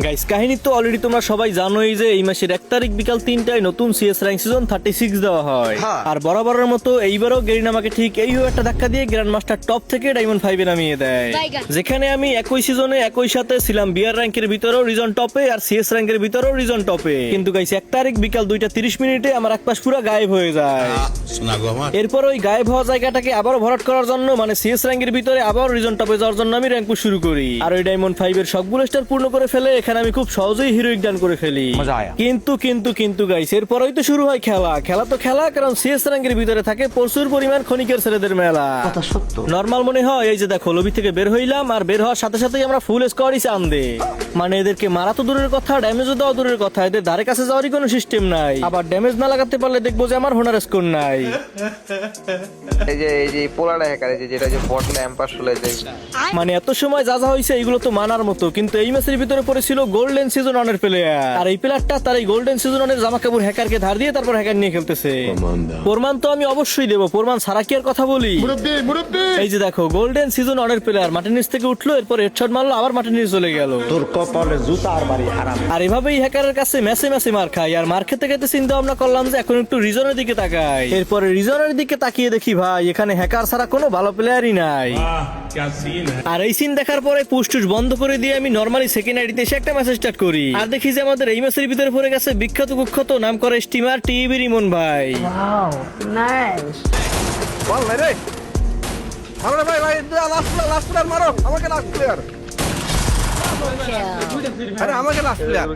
Guys কাহিনী তো already তোমরা সবাই জানোই যে এই মাসের 1 তারিখ বিকাল 3টায় নতুন সিএস র্যাঙ্ক সিজন 36 দেওয়া হয়। আর বরাবরের মতো এইবারও গেরিনা আমাকে ঠিক এইভাবে একটা ধাক্কা দিয়ে গ্র্যান্ড মাস্টার টপ থেকে ডায়মন্ড 5 এ নামিয়ে দেয়, যেখানে আমি একই সিজনে একই সাথে ছিলাম বিআর র্যাঙ্কের ভিতরেও রিজন টপে আর সিএস র্যাঙ্কের ভিতরেও রিজন টপে। কিন্তু গাইস 1 তারিখ বিকাল 2:30 মিনিটে আমার এক পাশ পুরো গায়েব হয়ে যায়। এরপর ওই গায়েব হওয়া জায়গাটাকে আবার ভরাট করার জন্য মানে সিএস র্যাঙ্কের ভিতরে আবার রিজন টপে যাওয়ার জন্য আমি র্যাঙ্ক পুশ শুরু করি। আর ওই ডায়মন্ড 5 এর সবগুলো স্টার পূর্ণ করে ফেলে এখানে আমি খুব সহজেই হিরোইক ডান করে ফেলি। কিন্তু গাইস এরপরই তো শুরু হয় খেলা তো খেলা, কারণ সিএস র্যাঙ্কের ভিতরে থাকে প্রচুর পরিমাণ খনিকের ছেলেদের মেলা। নরমাল মনে হয় এই যে দেখো লবি থেকে বের হইলাম আর বের হওয়ার সাথে সাথেই আমরা ফুল স্কোয়াডই চান দে, মানে এদেরকে মারা তো দূরের কথা ড্যামেজও দেওয়া দূরের কথা, এদের ধারে কাছে যাওয়ারই কোনো সিস্টেম নাই। আবার ড্যামেজ না লাগাতে পারলে দেখবো যে আমার হোনার স্কোর নাই। এই যে পোলাটা হ্যাকার যেটা যে বট ল্যাম্পার চলে যায়, মানে এত সময় যা যা হয়েছে এগুলো তো মানার মতো, কিন্তু এই ম্যাচের ভিতরে পড়েছিল গোল্ডেন সিজন 1 এর প্লেয়ার। আর এই প্লেয়ারটা তার এই গোল্ডেন সিজন 1 এর জামা কাপড় হ্যাকারকে ধার দিয়ে তারপর হ্যাকার নিয়ে খেলতেছে। প্রমাণ তো আমি অবশ্যই দেবো, প্রমাণ ছাড়া কি আর কথা বলি। এই যে দেখো গোল্ডেন সিজন 1 এর প্লেয়ার মাটির নিচ থেকে উঠলো, এরপর হেডশট মারলো, আবার মাটির নিচে চলে গেল। তোর কপালে জুতার বাড়ি হারাম। আর এভাবেই হ্যাকারের কাছে ম্যাচে ম্যাচে মার খাই। আর মার খেতে খেতে চিন্তা ভাবনা করলাম যে এখন একটু রিজনের দিকে তাকাই। এরপরে রিজনের দিকে তাকিয়ে দেখি ভাই এখানে হ্যাকার ছাড়া কোনো ভালো প্লেয়ারই নাই। আর এই সিন দেখার পরে পুস্টুস বন্ধ করে দিয়ে আমি নরমালি সেকেন্ড আইডিতে এসে একটা মেসেজ স্টার্ট করি। আর দেখি যে আমাদের এই ম্যাচের ভিতরে পড়ে গেছে বিখ্যাত কুখ্যাত নাম করে স্টিমার টিভি রিমন ভাই। Wow, nice. বল রে মারো রে ভাই লাস্ট প্লেয়ার মারো আমাকে লাস্ট প্লেয়ার, আরে আমাকে লাস্ট প্লেয়ার।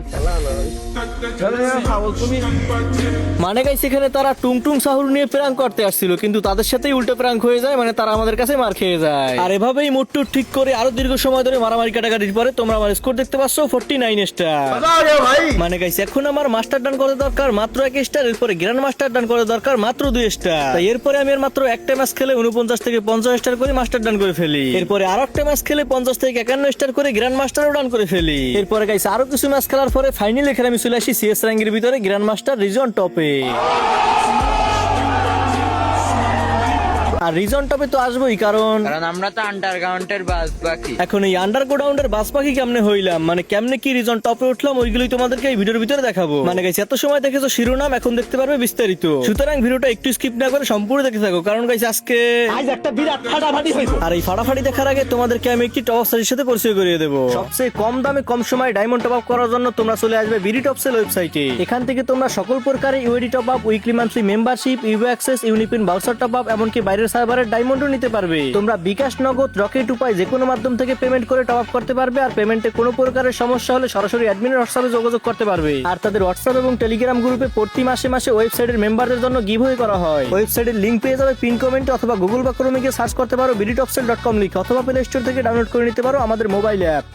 মানে গাইস এখানে তারা টুংটুং সাহুর নিয়ে প্র্যাঙ্ক করতে আসছিল, কিন্তু তাদের সাথেই উল্টো প্র্যাঙ্ক হয়ে যায়, মানে তারা আমাদের কাছে মার খেয়ে যায়। আর এভাবেই মুটটুট ঠিক করে আরো দীর্ঘ সময় ধরে মারামারি কাটাকাটির পরে তোমরা আমার স্কোর দেখতে পাচ্ছ 49 স্টার। মানে গাইস এখন আমার মাস্টার ডান করা দরকার মাত্র 1 স্টার, এরপরে গ্র্যান্ড মাস্টার ডান করা দরকার মাত্র 2 স্টার। তাই এরপরে আমি আর মাত্র একটা ম্যাচ খেলে 49 থেকে 50 স্টার করে মাস্টার ডান করে ফেলি। এরপরে আরো একটা ম্যাচ খেলে 50 থেকে 51 স্টার করে গ্র্যান্ড মাস্টারও ডান করে ফেলি। এরপরে গাইস আরো কিছু ম্যাচ খেলার পরে ফাইনালি এখানে আমি চলে আসি সিএস র্যাঙ্কের ভিতরে গ্র্যান্ড মাস্টার রিজন টপে। আর রিজন টপে তো আসবোই, কারণ আমরা তো আন্ডারগ্রাউন্ডের বাস বাকি। এখন এই আন্ডারগ্রাউন্ডের বাস পাখি কেমনে হইলাম, মানে কেমনে কি রিজন টপে উঠলাম ওইগুলোই তোমাদেরকে এই ভিডিওর ভিতরে দেখাবো। মানে গাইস এত সময় দেখেছো শিরোনাম, এখন দেখতে পারবে বিস্তারিত, সুতরাং ভিডিওটা একটু স্কিপ না করে সম্পূর্ণ দেখতে থাকো, কারণ গাইস আজকে একটা বিরাট ফাটাফাটি হইছে। আর এই ফাটাফাটি দেখার আগে তোমাদেরকে আমি একটি টপ সাইটের সাথে পরিচয় করিয়ে দেবো। সবচেয়ে কম দামে কম সময় ডায়মন্ড টপ আপ করার জন্য তোমরা চলে আসবে বিডি টপসেল ওয়েবসাইটে। এখান থেকে তোমরা সকল প্রকারের UD top up, weekly monthly membership, U access, UniPin voucher top up, এমনকি বাইরের সার্ভারের ডায়মন্ড নিতে পারবে। তোমরা বিকাশ, নগদ, রকেট উপায় যে কোনো মাধ্যম থেকে পেমেন্ট করে টপ আপ করতে পারবে। আর পেমেন্টে কোনো প্রকারের সমস্যা হলে সরাসরি অ্যাডমিনের হোয়াটসঅ্যাপে যোগাযোগ করতে পারবে। আর তাদের হোয়াটসঅ্যাপ এবং টেলিগ্রাম গ্রুপে প্রতি মাসে মাসে ওয়েবসাইটের মেম্বারদের জন্য গিভওয়ে করা হয়। ওয়েবসাইটের লিংক পেয়ে যাবে পিন কমেন্টে, অথবা গুগল বা ক্রোমে গিয়ে সার্চ করতে পারো bdtopsel.com লিখে, অথবা প্লে স্টোর থেকে ডাউনলোড করে নিতে পারো আমাদের মোবাইল অ্যাপ।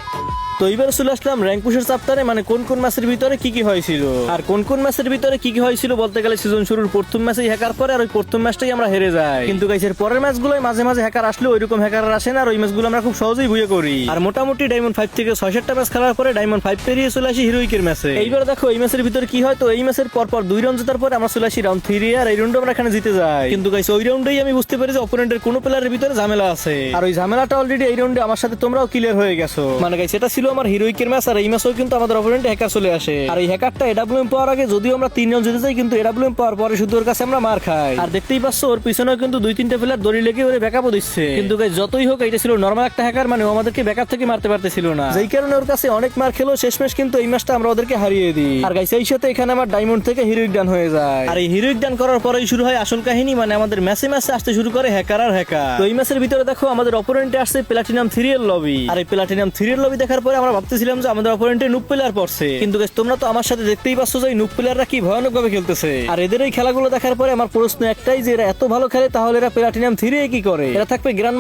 তো এবার চলে আসলাম র্যাঙ্ক পুশের চ্যাপ্টারে, মানে কোন কোন ম্যাচের ভিতরে কি কি হয়েছিল। আর কোন কোন ম্যাচের ভিতরে কি কি হয়েছিল বলতে গেলে সিজন শুরুর প্রথম ম্যাচেই হ্যাকার পরে, আর ওই প্রথম ম্যাচটাই আমরা হেরে যাই। কিন্তু গাইস এর পরের ম্যাচগুলোয় মাঝে মাঝে হ্যাকার আসলে ওইরকম হ্যাকার আসে না, আর ওই ম্যাচগুলো আমরা খুব সহজেই বুঝে করি। আর মোটামুটি ডায়মন্ড 5 থেকে 6-7টা ম্যাচ খেলার পরে ডায়মন্ড 5 পেরিয়ে চলে আসি হিরোইকের ম্যাচে। এইবার দেখো এই ম্যাচের ভিতরে কি হয়। তো এই ম্যাচের পরপর 2 রাউন্ড জেতার পরে আমরা চলে আসি রাউন্ড 3 আর এই রাউন্ডে আমরা এখানে জিতে যাই। কিন্তু গাইস ওই রাউন্ডেই আমি বুঝতে পারি যে অপোনেন্টের কোনো প্লেয়ারের ভিতরে ঝামেলা আছে, আর ওই ঝামেলাটা অলরেডি এই রাউন্ডে আমার সাথে তোমরাও ক্লিয়ার হয়ে গেছো। মানে গাইস এটা ছিল আমার হিরোইকের ম্যাচ, আর এই ম্যাচেও কিন্তু আমাদের অপোনেন্ট হ্যাকার চলে আসে। আর এই হ্যাকারটা এডব্লিউএম পাওয়ার আগে যদিও আমরা 3 রাউন্ড জিতে যাই, কিন্তু এডব্লিউএম পাওয়ার পরে শুধু ওর কাছে আমরা মার খাই। আর দেখতেই পাচ্ছ ওর পিছনেও কিন্তু 2-3টা প্লেয়ার দড়ি লেগে ওরে ব্যাকআপও দিচ্ছে। কিন্তু গাইস যতই হোক এটা ছিল নরমাল একটা হ্যাকার, মানে ও আমাদেরকে ব্যাকআপ থেকে মারতে পারতেছিল না, যেই কারণে ওর কাছে অনেক মার খেলো। শেষমেশ কিন্তু এই ম্যাচটা আমরা ওদেরকে হারিয়ে দিই। আর গাইস এই সাথে এখানে আমার ডায়মন্ড থেকে হিরোইক ডান হয়ে যায়। আর এই হিরোইক ডান করার পরেই শুরু হয় আসল কাহিনী, মানে আমাদের ম্যাচে ম্যাচে আসতে শুরু করে হ্যাকার আর হ্যাকার। তো এই ম্যাচের ভিতরে দেখো আমাদের অপোনেন্টে আসছে প্লাটিনাম 3 এর লবি। আর এই প্লাটিনাম 3 এর লবি দেখার পরে আমরা ভাবতেছিলাম যে আমাদের অপোনেন্টে নুব প্লেয়ার পড়ছে, কিন্তু গাইস তোমরা তো আমার সাথে দেখতেই পাচ্ছ যে নুব প্লেয়াররা কি ভয়ানক ভাবে খেলতেছে। আর এদের এই খেলাগুলো দেখার পরে আমার প্রশ্ন একটাই যে এরা এত ভালো খেলে তাহলে এরা প্লাটিনাম 3 এ কি করে? এরা থাকবে গ্র্যান্ড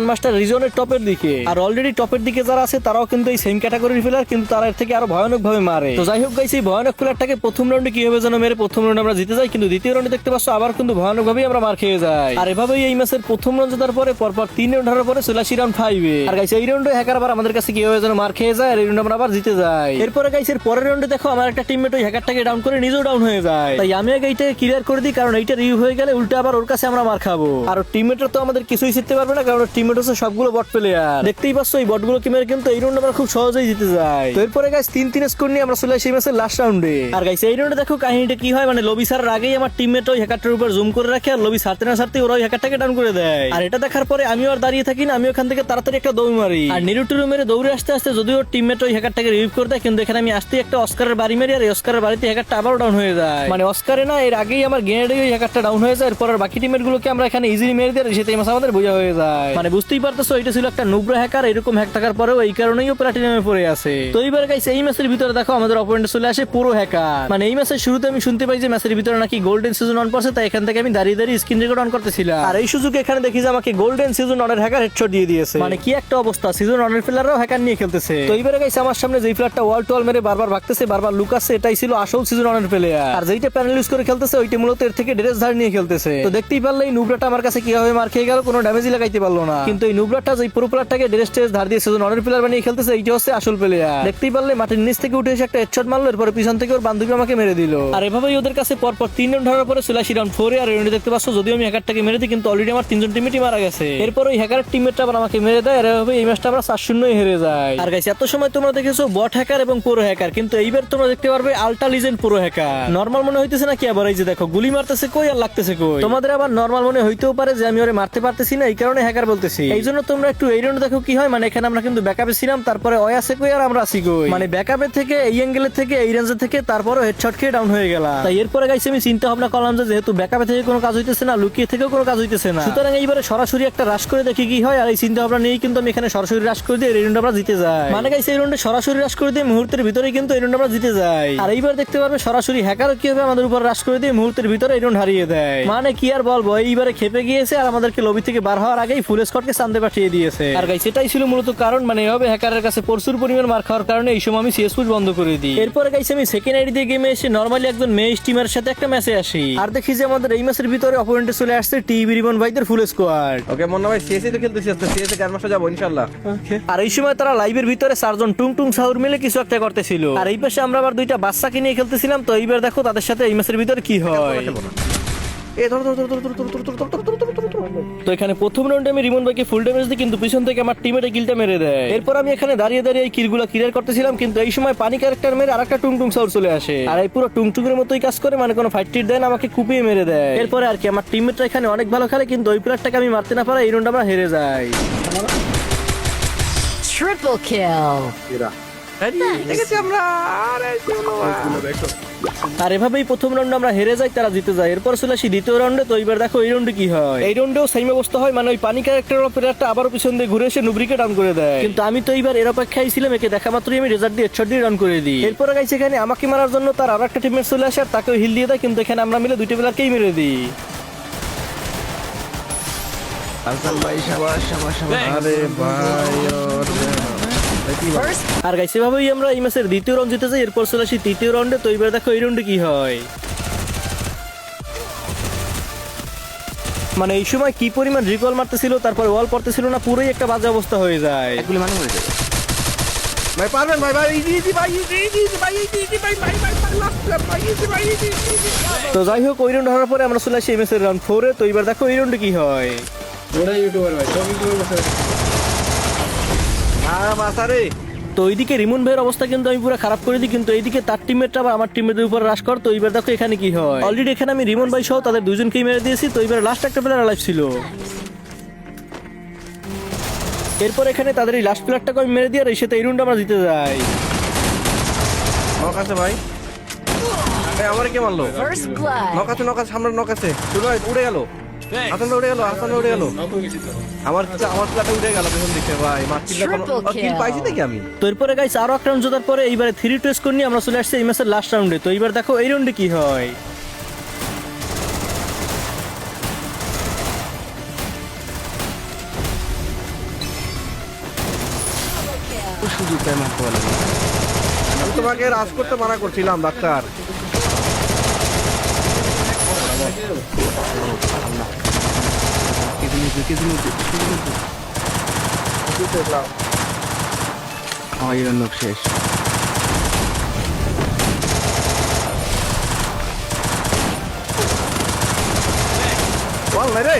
মাস্টার রিজনের টপের দিকে। আর অলরেডি টপের দিকে যারা আছে তারাও কিন্তু এই সেম ক্যাটাগরির প্লেয়ার, কিন্তু তারা এর থেকে আরো ভয়ানক ভাবে মারে। তো যাই হোক গাইস এই ভয়ানক প্লেয়ারটাকে প্রথম রাউন্ডে কিভাবে যেন মেরে প্রথম রাউন্ডে আমরা জিতে যাই, কিন্তু দ্বিতীয় রাউন্ডে দেখতে পাচ্ছ আবার কিন্তু ভয়ানক ভাবে আমরা মার খেয়ে যাই। আর এভাবেই এই ম্যাচের প্রথম রাউন্ড জেতার পরে পরপর 3 রাউন্ড হারার পরে চলে আসি রাউন্ড 5 এ। আর গাইস এই রাউন্ডে হ্যাকার আবার আমাদের কাছে কিভাবে যেন মার মার খেয়ে যায় আর এই রাউন্ডে আমরা আবার জিতে যাই। এরপরে গাইস এর পরের রাউন্ডে দেখো আমার একটা টিমমেট ওই হ্যাকারটাকে ডাউন করে নিজেও ডাউন হয়ে যায়। তাই আমি আগে এইটাকে ক্লিয়ার করে দিই, কারণ এইটা রিভিউ হয়ে গেলে উল্টা আবার ওর কাছে আমরা মার খাবো। আর টিমমেটরা তো আমাদের কিছুই জিততে পারবে না, কারণ টিমমেট হচ্ছে সবগুলো বট প্লেয়ার। দেখতেই পাচ্ছ এই বটগুলো কি মেরে কিন্তু এই রাউন্ডে আমরা খুব সহজেই জিতে যাই। তো এরপরে গাইস 3-3 স্কোর নিয়ে আমরা চলে আসি এই ম্যাচের লাস্ট রাউন্ডে। আর গাইস এই রাউন্ডে দেখো কাহিনীটা কি হয়, মানে লবি ছাড়ার আগেই আমার টিমমেট ওই হ্যাকারটার উপর জুম করে রাখে আর লবি ছাড়তে না ছাড়তে ওরা ওই হ্যাকারটাকে ডাউন করে দেয়। আর এটা দেখার পরে আমিও আর দাঁড়িয়ে থাকি না, আমি ওখান থেকে তাড়াতাড়ি একটা দৌড় মারি আর নিরুটুরু মেরে দৌড়ে আসতে আসতে যদিও টিমমেট ওই হ্যাকারটাকে রিভিভ করে দেয়, কিন্তু এখানে আমি আসতে একটা অস্কারের বাড়ি মারি আর এই অস্কারের বাড়িতে হ্যাকারটা আবারও ডাউন হয়ে যায়। মানে অস্কারে না, এর আগেই আমার গ্রেনেডে ওই হ্যাকারটা ডাউন হয়ে যায়। এরপর আর বাকি টিমমেট গুলোকে আমরা এখানে ইজিলি মেরে দিই, সেটাই মাস আমাদের বোঝা হয়ে যায়। মানে বুঝতেই পারতেছো এটা ছিল একটা নুবরা হ্যাকার, এরকম হ্যাক থাকার পরেও এই কারণেই ও প্লাটিনামে পড়ে আছে। তো এইবার গাইস এই ম্যাচের ভিতরে দেখো আমাদের অপোনেন্ট চলে আসে পুরো হ্যাকার। মানে এই ম্যাচের শুরুতে আমি শুনতে পাই যে ম্যাচের ভিতরে নাকি গোল্ডেন সিজন অন করছে, তাই এখান থেকে আমি দাঁড়িয়ে দাঁড়িয়ে স্ক্রিন রেকর্ড অন করতেছিলাম। আর এই সুযোগে এখানে দেখি যে আমাকে গোল্ডেন সিজন অনের হ্যাকার হেডশট দিয়ে দিয়েছে। মানে কি একটা অবস্থা, সিজন অনের প্লেয়াররাও হ্যাকার নিয়ে খেলতেছে। তো এইবারে গাইস আমার সামনে যেই প্লেয়ারটা ওয়াল টু ওয়াল মেরে বারবার ভাগতেছে, বারবার লুকাচ্ছে, এটাই ছিল আসল সিজন অনের প্লেয়ার। আর যেইটা প্যানেল ইউজ করে খেলতেছে ওইটা মূলত এর থেকে ড্রেস ধার নিয়ে খেলতেছে। তো দেখতেই পারলে এই নুবরাটা আমার কাছে কিভাবে মার খেয়ে গেল, কোনো ড্যামেজই লাগাইতে পারলো না। কিন্তু এই নুবরাটা যেই পুরো প্লেয়ারটাকে ড্রেস টেস ধার দিয়ে সিজন অনের প্লেয়ার বানিয়ে খেলতেছে, এইটা হচ্ছে আসল প্লেয়ার। দেখতেই পারলে মাটির নিচ থেকে উঠে এসে একটা হেডশট মারলো, এরপরে পিছন থেকে ওর বান্ধবী আমাকে মেরে দিল। আর এভাবেই ওদের কাছে পরপর 3 রাউন্ড ধরার পরে চলে আসি রাউন্ড 4 এ। আর রাউন্ডে দেখতে পাচ্ছ যদিও আমি হ্যাকারটাকে মেরে দিই, কিন্তু অলরেডি আমার 3জন টিমমেটই মারা গেছে। এরপর ওই হ্যাকারের টিমমেটটা আবার আমাকে মেরে দেয়, আর এভাবে এই ম্যাচটা আমরা 4-0 হেরে যাই। আর গাইস এত সময় তোমরা দেখেছো বট হ্যাকার এবং প্রো হ্যাকার, কিন্তু এইবার তোমরা দেখতে পারবে ultra legend pro hacker. Normal মনে হইতেছে না কি, আবার এই যে দেখো গুলি মারতেছে কই আর লাগতেছে কই। তোমাদের আবার নরমাল মনে হইতেও পারে যে আমি ওরে মারতে পারতেছি না, এই কারণে হ্যাকার বলতেছি। এই জন্য তোমরা একটু এই রাউন্ডে দেখো কি হয়। মানে এখানে আমরা কিন্তু ব্যাকআপে ছিলাম, তারপরে ওই আছে কই আর আমরা আছি কই। মানে ব্যাকআপে থেকে এই অ্যাঙ্গেলের থেকে এই রেঞ্জের থেকে তারপরে হেডশট খেয়ে ডাউন হয়ে গেলাম। তাই এরপরে গাইস আমি চিন্তা ভাবনা করলাম যে যেহেতু ব্যাকআপে থেকে কোনো কাজ হইতেছে না, লুকিয়ে থেকেও কোনো কাজ হইতেছে না, সুতরাং এইবারে সরাসরি একটা রাশ করে দেখি কি হয়। আর এই চিন্তা ভাবনা নিয়েই কিন্তু আমি এখানে সরাসরি রাশ করে দিয়ে এই রাউন্ড আমরা জিতে যাই। মানে গাইস এই রাউন্ডে সরাসরি রাশ করে দিয়ে মুহূর্তের ভিতরেই কিন্তু এই রাউন্ড আমরা জিতে যাই। আর এইবার দেখতে পারবে সরাসরি হ্যাকারও কিভাবে আমাদের উপর রাশ করে দিয়ে মুহূর্তের ভিতরে এই রাউন্ড হারিয়ে দেয়। মানে কি আর বলবো, এইবারে খেপে গিয়েছে আর আমাদেরকে লবি থেকে বার হওয়ার আগেই ফুল স্কটকে সামনে পাঠিয়ে দিয়েছে। আর গাইস এটাই ছিল মূলত কারণ, মানে এভাবে হ্যাকারের কাছে প্রচুর পরিমাণ মার খাওয়ার কারণে এই সময় আমি সিএস পুশ বন্ধ করে দিই। এরপরে গাইস আমি সেকেন্ড আইডি দিয়ে গেমে এসে নরমালি একজন মেয়ে স্টিমারের সাথে একটা ম্যাচে আসি, আর দেখি যে আমাদের এই ম্যাচের ভিতরে অপোনেন্টে চলে আসছে টিভি রিবন ভাইদের ফুল স্কোয়াড। ওকে মন্না ভাই সিএসএ তো খেলতেছি, আজকে সিএসএ গ্র্যান্ড যাবো ইনশাআল্লাহ। আর এই সময় তারা লাইভের ভিতরে 4 জন টুং টুং সাউর মিলে কিছু একটা করতেছিল, আর এই পাশে আমরা আবার 2টা বাচ্চাকে নিয়ে খেলতেছিলাম। তো এইবার দেখো তাদের সাথে এই ম্যাচের ভিতরে কি হয়। এ ধর ধর ধর ধর ধর ধর ধর ধর ধর ধর ধর ধর। তো এখানে প্রথম রাউন্ডে আমি রিমন ভাইকে ফুল ড্যামেজ দিই, কিন্তু পিছন থেকে আমার টিমের কিলটা মেরে দেয়। এরপর আমি এখানে দাঁড়িয়ে দাঁড়িয়ে এই কিলগুলো ক্লিয়ার করতেছিলাম, কিন্তু এই সময় পানি ক্যারেক্টার মেরে আরেকটা টুংটুং সাউর চলে আসে, আর এই পুরো টুংটুংয়ের মতোই কাজ করে, মানে কোনো ফাইট টিট দেয় না, আমাকে কুপিয়ে মেরে দেয়। এরপরে আর কি আমার টিমমেটরা এখানে অনেক ভালো খেলে, কিন্তু ওই প্লেয়ারটাকে আমি মারতে না পারা এই রাউন্ড আমরা হেরে যাই। Triple kill. দেখেছি আমরা। আরে চলো আর এভাবেই প্রথম রাউন্ডে আমরা হেরে যাই, তারা জিতে যায়। এরপর চলে আসি দ্বিতীয় রাউন্ডে। তো এইবার দেখো এই রাউন্ডে কি হয়। এই রাউন্ডেও সেম অবস্থা হয়, মানে ওই পানি ক্যারেক্টার প্লেয়ারটা আবারও পিছন দিয়ে ঘুরে এসে নুবরিকে ডাউন করে দেয়, কিন্তু আমি তো এইবার এর অপেক্ষায় ছিলাম, একে দেখা মাত্রই আমি রেজাল্ট দিয়ে হেডশট দিয়ে ডাউন করে দিই। এরপরে গাইছে এখানে আমাকে মারার জন্য তার আরেকটা টিমমেট চলে আসে আর তাকেও হিল দিয়ে দেয়, কিন্তু এখানে আমরা মিলে 2টা প্লেয়ারকেই মেরে দিই। আরে ভাই First আর গাইছে এভাবেই আমরা এই ম্যাচের দ্বিতীয় রাউন্ড জিতে যাই। এরপর চলে আসি তৃতীয় রাউন্ডে। তো এইবার দেখো এই রাউন্ডে কি হয়। মানে এই সময় কি পরিমাণ রিকল মারতেছিল, তারপর ওয়াল পড়তেছিল না, পুরোই একটা বাজে অবস্থা হয়ে যায়। ভাই পারবেন ভাই ভাই ইজি ইজি ভাই ইজি ইজি ভাই ইজি ইজি ভাই ভাই ভাই লাস্ট ভাই ইজি ভাই ইজি ইজি। তো যাই হোক ওই রাউন্ড হারার পরে আমরা চলে আসি এই ম্যাচের রাউন্ড 4 এ। তো এবার দেখো এই রাউন্ডে কি হয়। ওরা ইউটিউবার ভাই সব ইউটিউবার বসে বাসারে। তো ওইদিকে রিমন ভাইয়ের অবস্থা কিন্তু আমি পুরো খারাপ করে দিই, কিন্তু এইদিকে তার টিমমেটটা আবার আমার টিমমেটের উপর রাশ কর। তো এইবার দেখো এখানে কি হয়। অলরেডি এখানে আমি রিমন ভাই সহ তাদের 2জনকেই মেরে দিয়েছি। তো এবার লাস্ট একটা প্লেয়ার লাইভ ছিল। এরপর এখানে তাদের এই লাস্ট প্লেয়ারটাকে আমি মেরে দিয়ে আর এই সাথে এই রাউন্ড আমরা জিতে যাই। নক আছে ভাই। ভাই আমারে কে মারলো? first blood. নক আছে সামনে নক আছে। শুনো উড়ে গেল। হাসান উড়ে গেল, হাসান উড়ে গেল। আমার প্লেয়ারটা উড়ে গেল পেছন দিকে ভাই। মারছিলা কোন কিল পাইছি নাকি আমি? তো এরপরে গাইস আরো একটা রাউন্ড জেতার পরে এইবারে 3-2 স্কোর নিয়ে আমরা চলে আসছি এই ম্যাচের লাস্ট রাউন্ডে। তো এইবার দেখো এই রাউন্ডে কি হয়। আমি তোমাকে রাজ করতে মানা করছিলাম ডাক্তার। আমার ইরান লোক শেষ। বল নাই রে,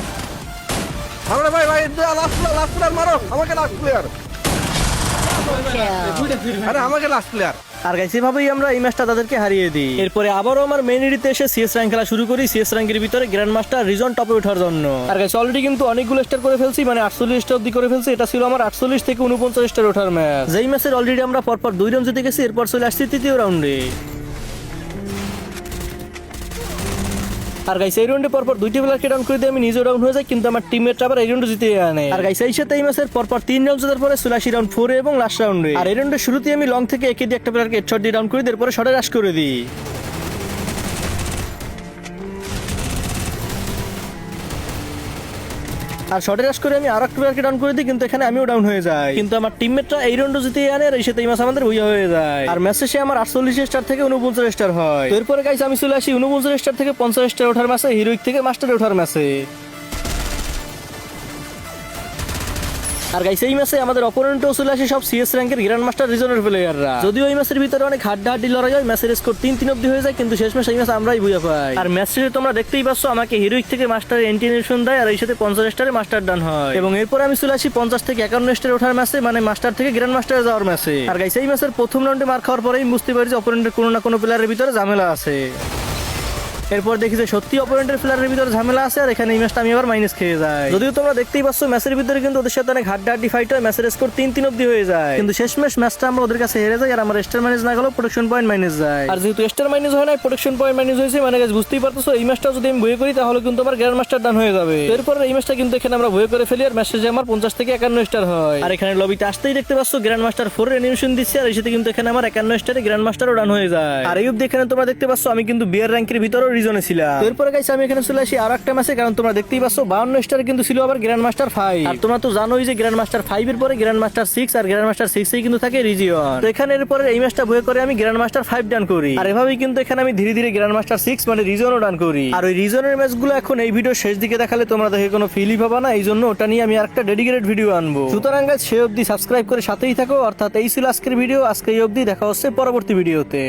মারো রে ভাই, লাস্ট প্লেয়ার মারো, আমাকে লাস্ট প্লেয়ার, Kill. আরে আমাকে লাস্ট প্লেয়ার। আর গাইস এভাবেই আমরা এই ম্যাচটা তাদেরকে হারিয়ে দিই। এরপরে আবারও আমার মেন এরিতে এসে সিএস র্যাঙ্ক খেলা শুরু করি, সিএস র্যাঙ্কের ভিতরে গ্র্যান্ড মাস্টার রিজন টপে ওঠার জন্য। আর গাইস অলরেডি কিন্তু অনেকগুলো স্টার করে ফেলছি, মানে 48 স্টার অব্দি করে ফেলছি। এটা ছিল আমার 48 থেকে 49 স্টার ওঠার ম্যাচ। যেই ম্যাচের অলরেডি আমরা পরপর 2 রাউন্ড জিতে গেছি, এরপর চলে আসছি তৃতীয় রাউন্ডে। আর গাইস এই রাউন্ডে পরপর 2টি প্লেয়ারকে ডাউন করে দিয়ে আমি নিজে ডাউন হয়ে যাই, কিন্তু আমার টিমমেটরা আবার এই রাউন্ডে জিতে আনে। আর গাইস এই সাথে এই ম্যাচের পরপর 3 রাউন্ড জেতার পরে চলে আসি রাউন্ড 4 এবং লাস্ট রাউন্ডে। আর এই রাউন্ডের শুরুতে আমি লং থেকে একে দিয়ে একটা প্লেয়ারকে হেডশট দিয়ে ডাউন করে দিই, এরপরে শটে রাশ করে দিই। আর শর্টে রাশ করে আমি আর একটা প্লেয়ারকে ডাউন করে দিই, কিন্তু এখানে আমিও ডাউন হয়ে যাই। কিন্তু আমার টিমমেটরা এই রাউন্ডে জিতে আনে, আর এই সাথে এই ম্যাচ আমাদের উইয়া হয়ে যায়। আর ম্যাচে সে আমার 48 স্টার থেকে 49 স্টার হয়। তো এরপরে গাইস আমি চলে আসি 49 স্টার থেকে 50 স্টার ওঠার ম্যাচে, হিরোইক থেকে মাস্টারে ওঠার ম্যাচে। আর গাইস এই ম্যাচে আমাদের অপোনেন্টও চলে আসে সব সিএস র্যাঙ্কের গ্র্যান্ড মাস্টার রিজনের প্লেয়াররা। যদিও এই ম্যাচের ভিতরে অনেক হাড্ডাহাড্ডি লড়াই হয়, ম্যাচের স্কোর 3-3 অব্দি হয়ে যায়, কিন্তু শেষ ম্যাচ এই ম্যাচ আমরাই বুঝে পাই। আর ম্যাচ শেষে তোমরা দেখতেই পাচ্ছ আমাকে হিরোইক থেকে মাস্টার এন্টিনেশন দেয়, আর এই সাথে 50 স্টারে মাস্টার ডান হয়। এবং এরপর আমি চলে আসি 50 থেকে 51 স্টার ওঠার ম্যাচে, মানে মাস্টার থেকে গ্র্যান্ড মাস্টারে যাওয়ার ম্যাচে। আর গাইস এই ম্যাচের প্রথম রাউন্ডে মার খাওয়ার পরেই বুঝতে পারি যে অপোনেন্টের কোনো না কোনো প্লেয়ারের ভিতরে ঝামেলা আছে। এরপর দেখি যে সত্যি অপোনেন্টের প্লেয়ারের ভিতরে ঝামেলা আছে, আর এখানে এই ম্যাচটা আমি আবার মাইনাস খেয়ে যাই। যদিও তোমরা দেখতেই পাচ্ছ ম্যাচের ভিতরে কিন্তু ওদের সাথে অনেক হাড্ডাহাড্ডি ফাইট হয়, ম্যাচের স্কোর 3-3 অব্দি হয়ে যায়, কিন্তু শেষমেশ ম্যাচটা আমরা ওদের কাছে হেরে যাই। আর আমার স্টার মাইনাস না গেলেও প্রোটেকশন পয়েন্ট মাইনাস যায়। আর যেহেতু স্টার মাইনাস হয় না, প্রোটেকশন পয়েন্ট মাইনাস হয়েছে, মানে গাইস বুঝতেই পারতেছো এই ম্যাচটা যদি আমি বয়ে করি তাহলে কিন্তু আমার গ্র্যান্ড মাস্টার ডান হয়ে যাবে। এরপর এই ম্যাচটা কিন্তু এখানে আমরা বয়ে করে ফেলি, আর ম্যাচ শেষে আমার 50 থেকে 51 স্টার হয়। আর এখানে লবিতে আসতেই দেখতে পাচ্ছ গ্র্যান্ড মাস্টার 4 এর অ্যানিমেশন দিচ্ছে, আর এই সাথে কিন্তু এখানে আমার 51 স্টারে গ্র্যান্ড মাস্টারও ডান হয়ে যায়। আর এই অবধি এখানে তোমরা দেখতে পাচ্ছ আমি কিন্তু বিয়ার র্যাঙ্কের ভিতরেও রিজনে ছিলাম। এরপরে গাইস আমি এখানে চলে আসি আর একটা ম্যাচে, কারণ তোমরা দেখতেই পাচ্ছ 52 স্টার কিন্তু ছিল আবার গ্র্যান্ড মাস্টার 5। আর তোমরা তো জানোই যে গ্র্যান্ড মাস্টার 5 এর পরে গ্র্যান্ড মাস্টার 6, আর গ্র্যান্ড মাস্টার 6 এই কিন্তু থাকে রিজিয়ন। তো এখানে এরপরে এই ম্যাচটা বয়ে করে আমি গ্র্যান্ড মাস্টার 5 ডান করি, আর এভাবেই কিন্তু এখানে আমি ধীরে ধীরে গ্র্যান্ড মাস্টার 6 মানে রিজনও ডান করি। আর ওই রিজনের ম্যাচগুলো এখন এই ভিডিও শেষ দিকে দেখালে তোমরা দেখে কোনো ফিলই পাবা না, এই জন্য ওটা নিয়ে আমি আরেকটা ডেডিকেটেড ভিডিও আনবো। সুতরাং গাইস সেই অবধি সাবস্ক্রাইব করে সাথেই থাকো। অর্থাৎ এই ছিল আজকের ভিডিও, আজকে এই অবধি, দেখা হচ্ছে পরবর্তী ভিডিওতে।